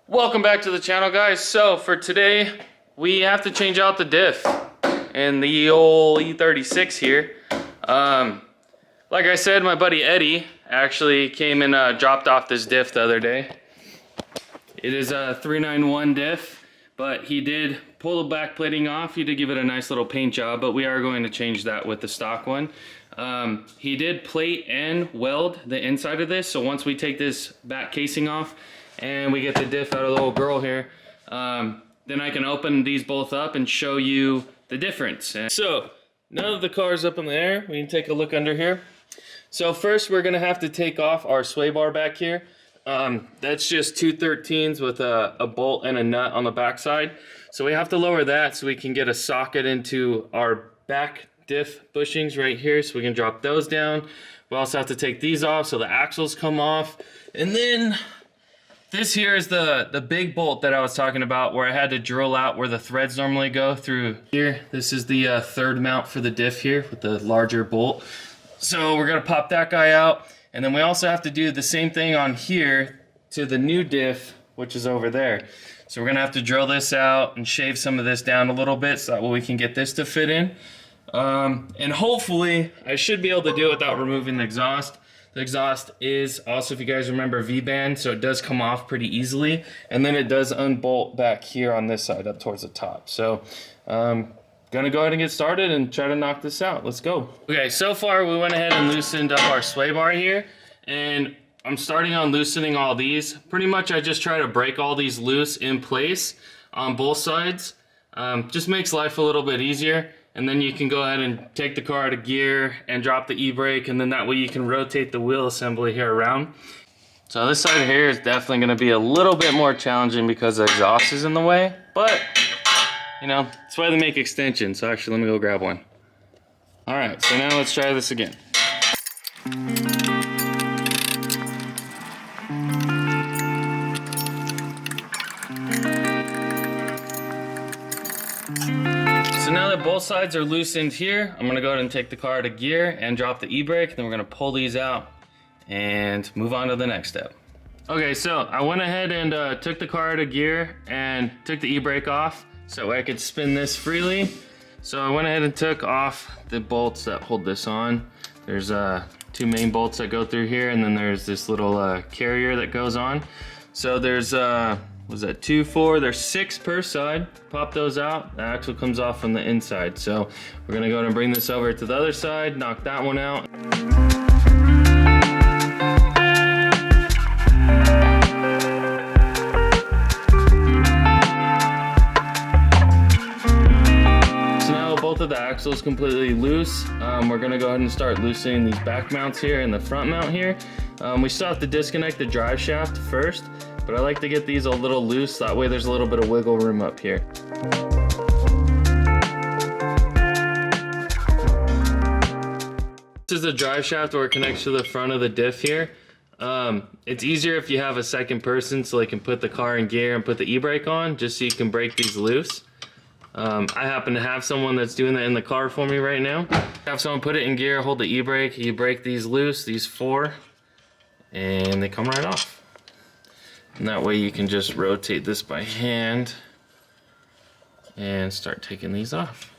Welcome back to the channel, guys. So for today we have to change out the diff in the old e36 here. Like I said, my buddy Eddie actually came and dropped off this diff the other day. It is a 391 diff, but he did pull the back plating off. He did give it a nice little paint job, but we are going to change that with the stock one. He did plate and weld the inside of this, so once we take this back casing off and we get the diff out of the little girl here, then I can open these both up and show you the difference. And so now that the car is up in the air, we can take a look under here. So first we're gonna have to take off our sway bar back here. That's just 213s with a bolt and a nut on the back side. So we have to lower that so we can get a socket into our back diff bushings right here, so we can drop those down. We also have to take these off so the axles come off. And then this here is the big bolt that I was talking about, where I had to drill out where the threads normally go through here. This is the third mount for the diff here with the larger bolt. So we're gonna pop that guy out. And then we also have to do the same thing on here to the new diff, which is over there. So we're gonna have to drill this out and shave some of this down a little bit so that way we can get this to fit in. And hopefully I should be able to do it without removing the exhaust. The exhaust is also, if you guys remember, V-band, so it does come off pretty easily. And then it does unbolt back here on this side up towards the top. So gonna go ahead and get started and try to knock this out. Let's go. Okay, so far we went ahead and loosened up our sway bar here, and I'm starting on loosening all these. Pretty much I just try to break all these loose in place on both sides. Just makes life a little bit easier. And then you can go ahead and take the car out of gear and drop the e-brake, and then that way you can rotate the wheel assembly here around. So this side here is definitely gonna be a little bit more challenging because the exhaust is in the way, but you know, that's why they make extensions. So actually, let me go grab one. All right, so now let's try this again. So now that both sides are loosened here, I'm gonna go ahead and take the car out of gear and drop the e-brake. Then we're gonna pull these out and move on to the next step. Okay, so I went ahead and took the car out of gear and took the e-brake off so I could spin this freely. So I went ahead and took off the bolts that hold this on. There's two main bolts that go through here, and then there's this little carrier that goes on. So there's was that 2, 4, there's 6 per side. Pop those out, the axle comes off from the inside. So we're gonna go ahead and bring this over to the other side, knock that one out. So now both of the axles completely loose, we're gonna go ahead and start loosening these back mounts here and the front mount here. We still have to disconnect the drive shaft first, but I like to get these a little loose, that way there's a little bit of wiggle room up here. This is the drive shaft where it connects to the front of the diff here. It's easier if you have a second person so they can put the car in gear and put the e-brake on, just so you can break these loose. I happen to have someone that's doing that in the car for me right now. Have someone put it in gear, hold the e-brake, you break these loose, these 4, and they come right off. And that way you can just rotate this by hand and start taking these off.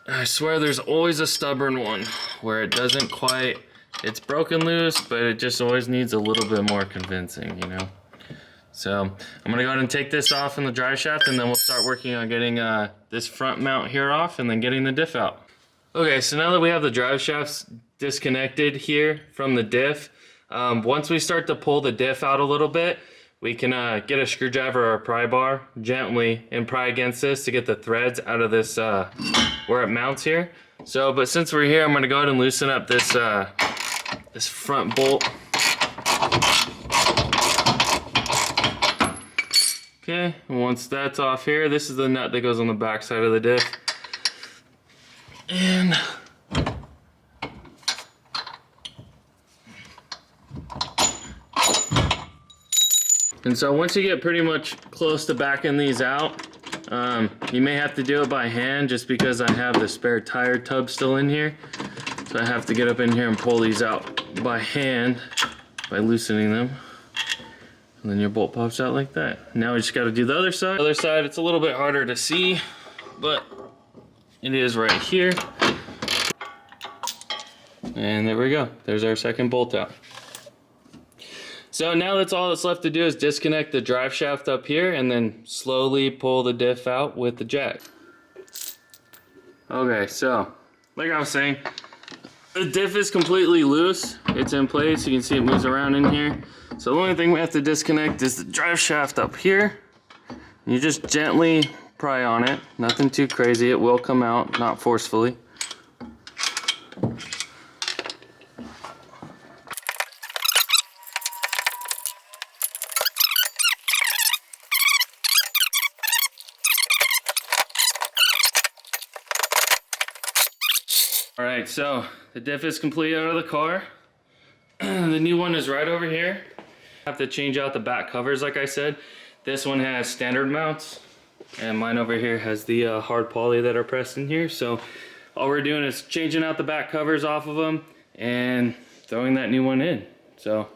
I swear there's always a stubborn one where it doesn't quite, it's broken loose, but it just always needs a little bit more convincing, you know? So I'm gonna go ahead and take this off in the drive shaft, and then we'll start working on getting this front mount here off and then getting the diff out. Okay, so now that we have the drive shafts disconnected here from the diff, once we start to pull the diff out a little bit, we can get a screwdriver or a pry bar gently and pry against this to get the threads out of this where it mounts here. So, but since we're here, I'm gonna go ahead and loosen up this this front bolt. Okay, and once that's off here, this is the nut that goes on the back side of the diff. And so once you get pretty much close to backing these out, you may have to do it by hand just because I have the spare tire tub still in here. So I have to get up in here and pull these out by hand by loosening them. And then your bolt pops out like that. Now we just got to do the other side. The other side, it's a little bit harder to see, but it is right here. And there we go. There's our second bolt out. So now that's all that's left to do is disconnect the drive shaft up here and then slowly pull the diff out with the jack. Okay, so like I was saying, the diff is completely loose. It's in place. You can see it moves around in here. So the only thing we have to disconnect is the drive shaft up here. You just gently pry on it. Nothing too crazy. It will come out, not forcefully. All right, so the diff is complete out of the car. The new one is right over here. I have to change out the back covers like I said. This one has standard mounts and mine over here has the hard poly that are pressed in here. So all we're doing is changing out the back covers off of them and throwing that new one in. So, all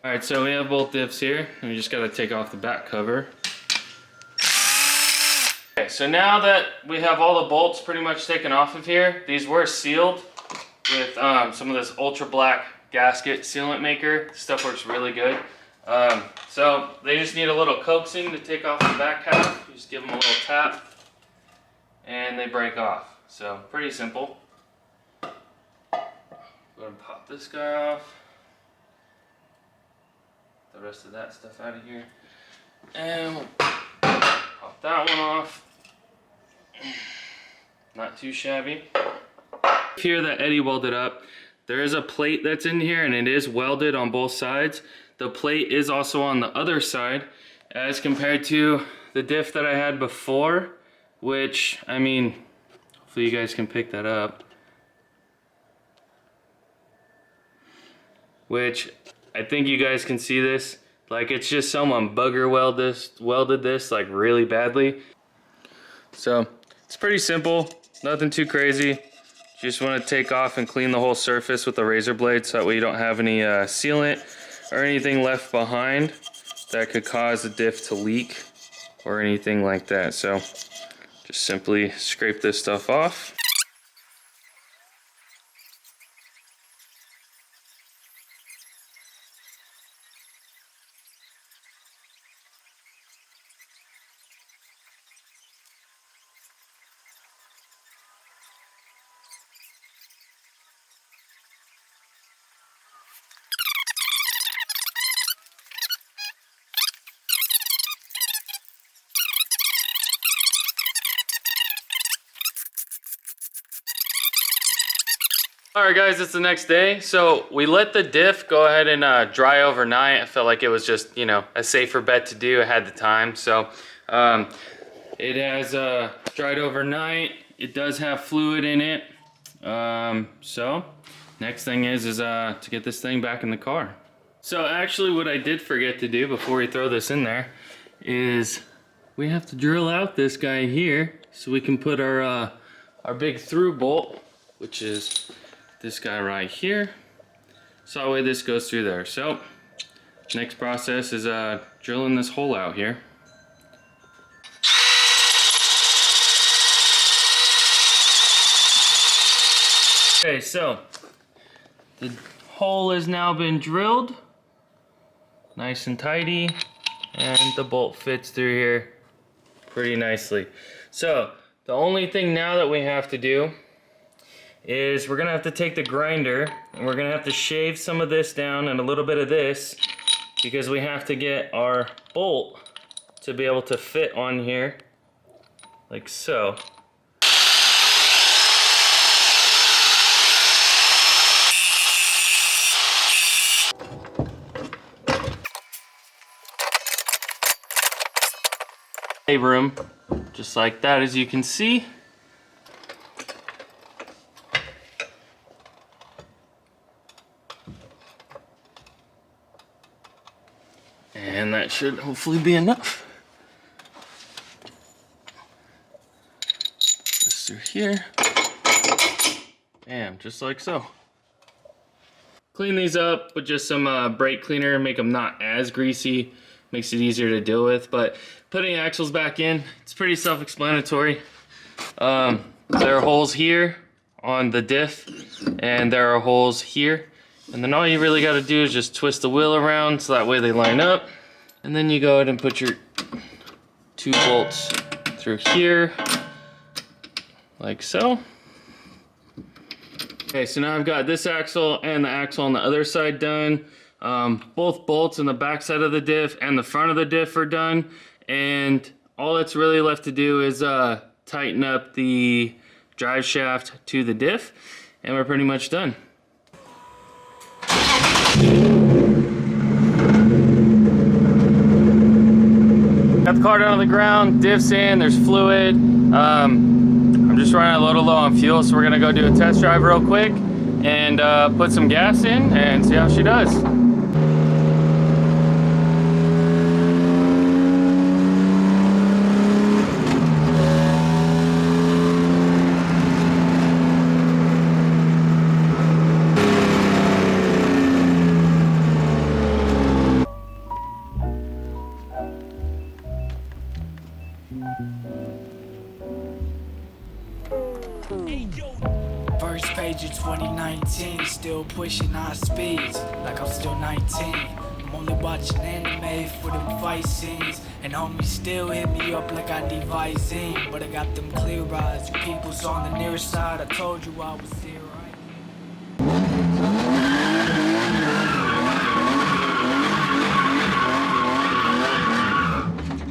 right, so we have both diffs here and we just gotta take off the back cover. Okay, so now that we have all the bolts pretty much taken off of here, these were sealed with some of this ultra black gasket sealant maker. This stuff works really good. So they just need a little coaxing to take off the back half. You just give them a little tap and they break off. So pretty simple. Go ahead and pop this guy off. The rest of that stuff out of here. And we'll pop that one off. Not too shabby. Here that Eddie welded up, there is a plate that's in here and it is welded on both sides. The plate is also on the other side as compared to the diff that I had before, which, I mean, hopefully you guys can pick that up. Which, I think you guys can see this. Like, it's just someone bugger welded this like really badly. So, it's pretty simple, nothing too crazy. You just want to take off and clean the whole surface with a razor blade so that way you don't have any sealant or anything left behind that could cause the diff to leak or anything like that. So just simply scrape this stuff off. Alright guys, it's the next day. So we let the diff go ahead and dry overnight. I felt like it was just, you know, a safer bet to do. I had the time. So it has dried overnight. It does have fluid in it. So next thing is to get this thing back in the car. So actually what I did forget to do before we throw this in there is we have to drill out this guy here so we can put our big through bolt, which is this guy right here. So that way this goes through there. So next process is drilling this hole out here. Okay, so the hole has now been drilled, nice and tidy, and the bolt fits through here pretty nicely. So the only thing now that we have to do is we're gonna have to take the grinder and we're gonna have to shave some of this down and a little bit of this because we have to get our bolt to be able to fit on here like so. Room just like that, as you can see. And that should hopefully be enough. Just through here. Bam. ram, just like so. Clean these up with just some brake cleaner, make them not as greasy, makes it easier to deal with. But putting axles back in, it's pretty self-explanatory. There are holes here on the diff, and there are holes here. And then all you really got to do is just twist the wheel around so that way they line up. And then you go ahead and put your 2 bolts through here, like so. Okay, so now I've got this axle and the axle on the other side done. Both bolts in the back side of the diff and the front of the diff are done. And all that's really left to do is tighten up the drive shaft to the diff, and we're pretty much done. Got the car down on the ground, diff's in, there's fluid. I'm just running a little low on fuel, so we're gonna go do a test drive real quick and put some gas in and see how she does. First page of 2019, still pushing high speeds, like I'm still 19. I'm only watching anime for them fight scenes, and homies still hit me up like I need Visine. But I got them clear eyes, you people's on the near side, I told you I was here, right?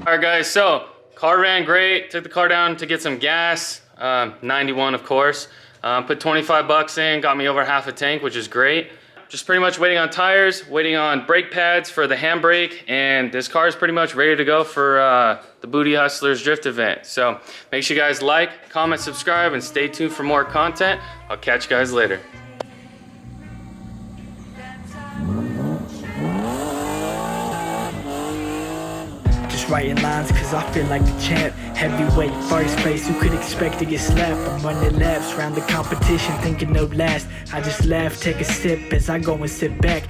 Alright guys, so car ran great, took the car down to get some gas, 91 of course. Put 25 bucks in, got me over half a tank, which is great. Just pretty much waiting on tires, waiting on brake pads for the handbrake, and this car is pretty much ready to go for the Booty Hustlers Drift event. So make sure you guys like, comment, subscribe, and stay tuned for more content. I'll catch you guys later. Writing lines cause I feel like the champ. Heavyweight, first place, who could expect to get slapped? I'm running laps round the competition, thinking no last. I just laugh, take a sip as I go and sit back.